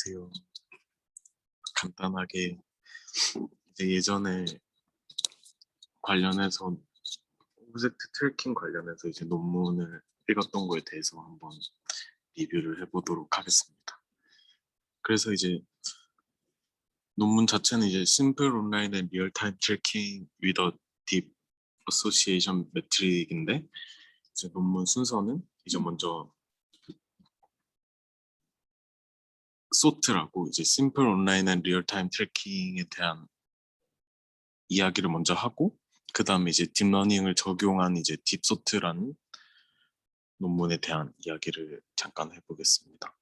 안녕하세요. 간단하게 이제 예전에 관련해서 오브젝트 트래킹 관련해서 이제 논문을 읽었던 거에 대해서 한번 리뷰를 해보도록 하겠습니다. 그래서 이제 논문 자체는 이제 Simple Online and Real-Time Tracking with a Deep Association Metric인데 이제 논문 순서는 이제 먼저 SOT라고 이제 Simple Online and Real-Time Tracking에 대한 이야기를 먼저 하고 그 다음에 이제 딥러닝을 적용한 이제 딥소트라는 논문에 대한 이야기를 잠깐 해보겠습니다.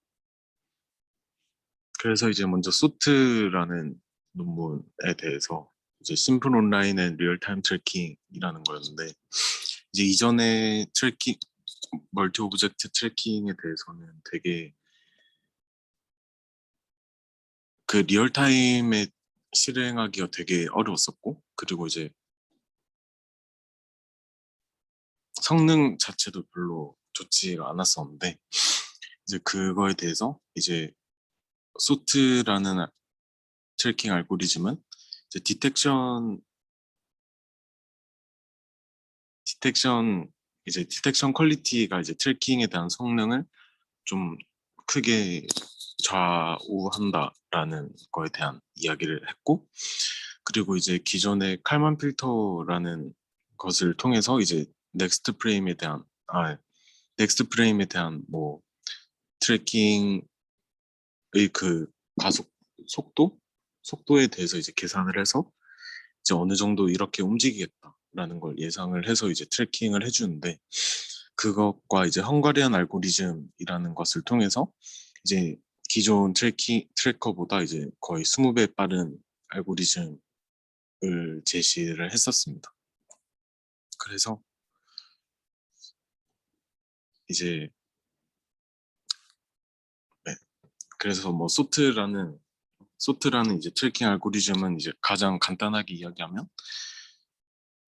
그래서 이제 먼저 소트라는 논문에 대해서 이제 심플 온라인 앤 리얼타임 트래킹이라는 거였는데 이제 이전에 트래킹 멀티 오브젝트 트래킹에 대해서는 되게 그 리얼타임에 실행하기가 되게 어려웠었고 그리고 이제 성능 자체도 별로 좋지가 않았었는데 이제 그거에 대해서 이제 소트라는 트래킹 알고리즘은 이제 디텍션 퀄리티가 이제 트래킹에 대한 성능을 좀 크게 좌우한다라는 거에 대한 이야기를 했고 그리고 이제 기존의 칼만 필터라는 것을 통해서 이제 넥스트 프레임에 대한 뭐 트래킹의 그 가속 속도에 대해서 이제 계산을 해서 이제 어느 정도 이렇게 움직이겠다라는 걸 예상을 해서 이제 트래킹을 해주는데 그것과 이제 헝가리안 알고리즘이라는 것을 통해서 이제 기존 트래커보다 이제 거의 20배 빠른 알고리즘을 제시를 했었습니다. 그래서 이제 네, 그래서 뭐 소트라는 이제 트래킹 알고리즘은 이제 가장 간단하게 이야기하면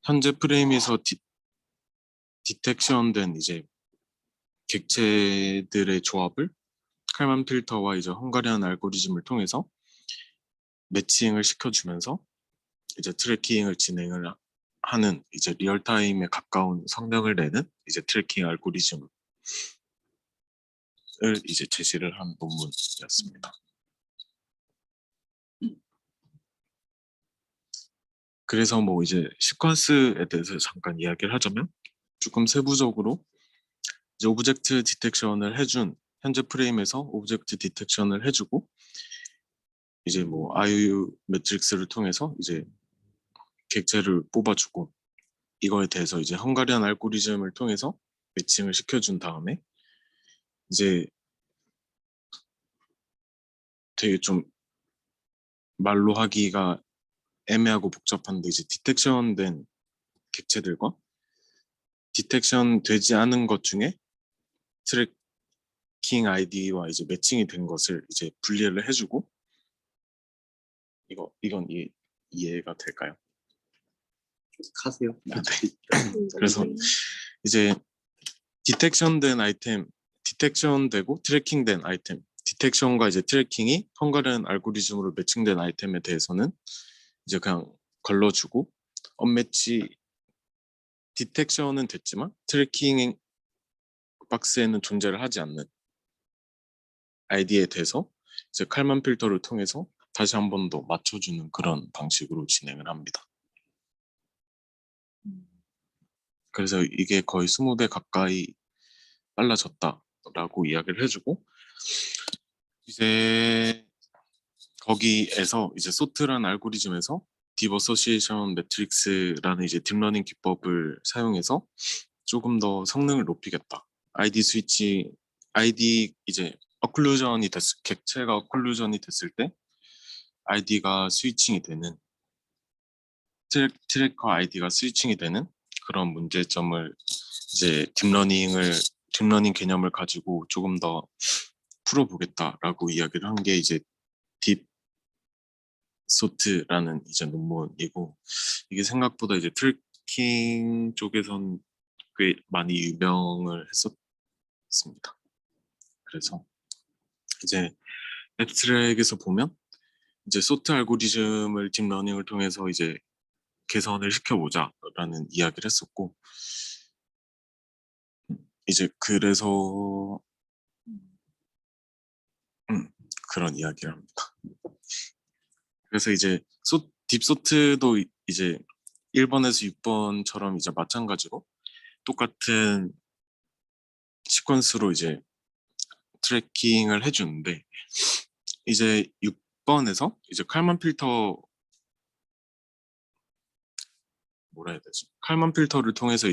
현재 프레임에서 디텍션된 이제 객체들의 조합을 칼만 필터와 이제 헝가리안 알고리즘을 통해서 매칭을 시켜주면서 이제 트래킹을 진행을 하는 이제 리얼타임에 가까운 성능을 내는 이제 트래킹 알고리즘을 이제 제시를 한 논문이었습니다. 그래서 뭐 이제 시퀀스에 대해서 잠깐 이야기를 하자면 조금 세부적으로 이제 오브젝트 디텍션을 해준 현재 프레임에서 오브젝트 디텍션을 해주고 이제 뭐 IOU 매트릭스를 통해서 이제 객체를 뽑아주고 이거에 대해서 이제 헝가리안 알고리즘을 통해서 매칭을 시켜준 다음에 이제 되게 좀 말로 하기가 애매하고 복잡한데 이제 디텍션된 객체들과 디텍션 되지 않은 것 중에 트래킹 아이디와 이제 매칭이 된 것을 이제 분리를 해주고 이건 이해가 될까요? 하세요. 아, 네. 그래서 이제 디텍션되고 트래킹된 아이템, 디텍션과 이제 트래킹이 헝가리안 알고리즘으로 매칭된 아이템에 대해서는 이제 그냥 걸러주고 언매치 디텍션은 됐지만 트래킹 박스에는 존재를 하지 않는 아이디에 대해서 이제 칼만 필터를 통해서 다시 한 번 더 맞춰주는 그런 방식으로 진행을 합니다. 그래서 이게 거의 20배 가까이 빨라졌다라고 이야기를 해주고 이제 거기에서 이제 소트라는 알고리즘에서 딥 어소시에이션 매트릭스라는 이제 딥러닝 기법을 사용해서 조금 더 성능을 높이겠다. 아이디 이제 객체가 어클루전이 됐을 때 아이디가 스위칭이 되는 트래커 아이디가 스위칭이 되는 그런 문제점을 이제 딥러닝 개념을 가지고 조금 더 풀어보겠다라고 이야기를 한 게 이제 딥소트라는 이제 논문이고 이게 생각보다 이제 트래킹 쪽에선 꽤 많이 유명을 했었습니다. 그래서 이제 앱스트랙에서 보면 이제 소트 알고리즘을 딥러닝을 통해서 이제 개선을 시켜보자라는 이야기를 했었고, 이제 그래서 음, 그런 이야기를 합니다. 그래서 이제 딥소트도 이제 1번에서 6번처럼 이제 마찬가지로 똑같은 시퀀스로 이제 트래킹을 해주는데, 이제 6번에서 이제 칼만 필터, 뭐라 해야 되지? 칼만 필터를 통해서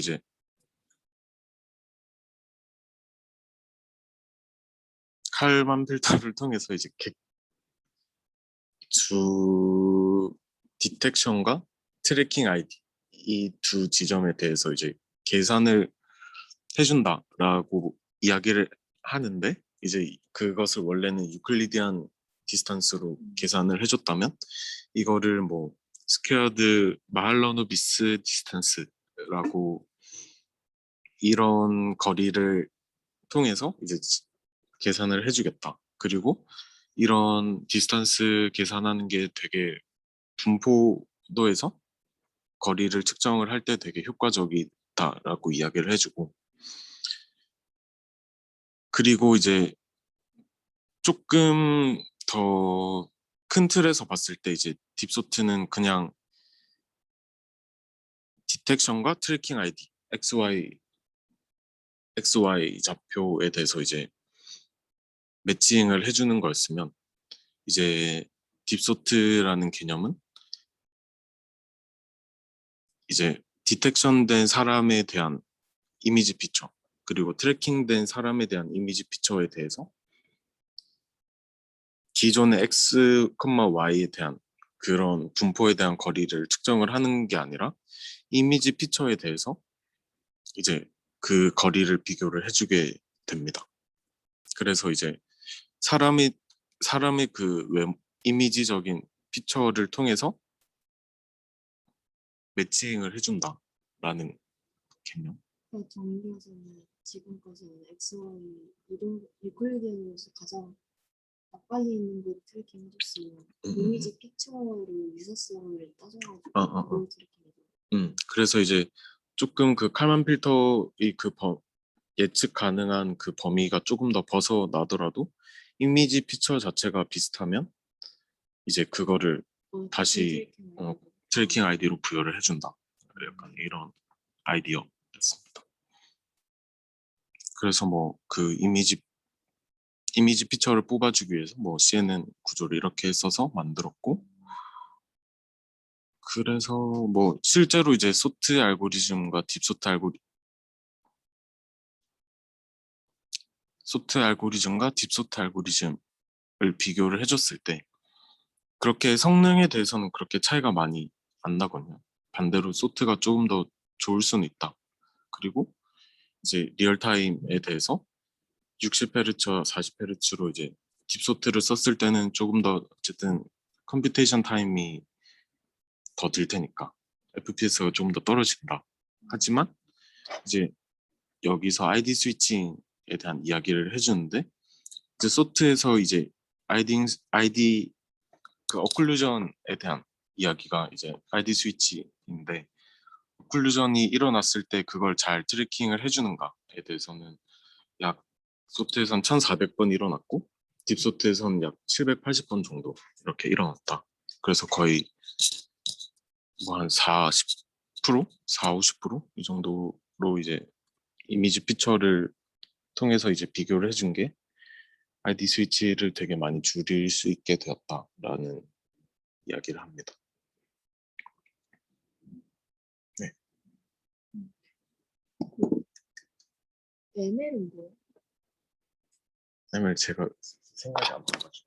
이제 주 디텍션과 트래킹 아이디 이 두 지점에 대해서 이제 계산을 해준다라고 이야기를 하는데, 이제 그것을 원래는 유클리디안 디스턴스로 계산을 해줬다면 이거를 뭐 스퀘어드 마할러노비스 디스턴스라고, 이런 거리를 통해서 이제 계산을 해주겠다. 그리고 이런 디스턴스 계산하는 게 되게 분포도에서 거리를 측정을 할 때 되게 효과적이다라고 이야기를 해주고, 그리고 이제 조금 더 큰 틀에서 봤을 때 이제 딥소트는 그냥 디텍션과 트래킹 아이디 XY 좌표에 대해서 이제 매칭을 해주는 거였으면, 이제 딥소트라는 개념은 이제 디텍션된 사람에 대한 이미지 피처, 그리고 트래킹된 사람에 대한 이미지 피처에 대해서 기존의 X, Y에 대한 그런 분포에 대한 거리를 측정을 하는 게 아니라 이미지 피처에 대해서 이제 그 거리를 비교를 해주게 됩니다. 그래서 이제 사람이 사람의 그 이미지적인 피처를 통해서 매칭을 해준다라는 개념. 정리해서는 지금 것은 XY 이동 유클리드에서 가장 가까이 있는 걸 트래킹 해줬으면 이미지 픽처로 유사성을 따져가지고 그걸 트래킹해줘. 그래서 이제 조금 그 칼만 필터의 그 예측 가능한 그 범위가 조금 더 벗어나더라도 이미지 피처 자체가 비슷하면 이제 그거를 다시 트래킹 아이디로 부여를 해준다. 약간 이런 아이디어였습니다. 그래서 뭐 그 이미지 피처를 뽑아주기 위해서 뭐 CNN 구조를 이렇게 써서 만들었고, 그래서 뭐 실제로 이제 소트 알고리즘과 딥소트 알고리즘을 비교를 해줬을 때 그렇게 성능에 대해서는 그렇게 차이가 많이 안 나거든요. 반대로 소트가 조금 더 좋을 수는 있다. 그리고 이제 리얼타임에 대해서 60Hz와 40Hz로 이제 딥소트를 썼을 때는 조금 더 어쨌든 컴퓨테이션 타임이 더 들 테니까 FPS가 조금 더 떨어진다. 하지만 이제 여기서 ID 스위칭에 대한 이야기를 해주는데, 이제 소트에서 이제 ID 그 어클루전에 대한 이야기가 이제 ID 스위치인데, 어클루전이 일어났을 때 그걸 잘 트래킹을 해주는가에 대해서는 약 소트에선 1400번 일어났고 딥소트에선 약 780번 정도 이렇게 일어났다. 그래서 거의 뭐 한 40%? 4, 50%이 정도로 이제 이미지 피처를 통해서 이제 비교를 해준 게 ID 스위치를 되게 많이 줄일 수 있게 되었다라는 이야기를 합니다. 네. ML은 뭐예요? ML 제가 생각이 안 나가지고.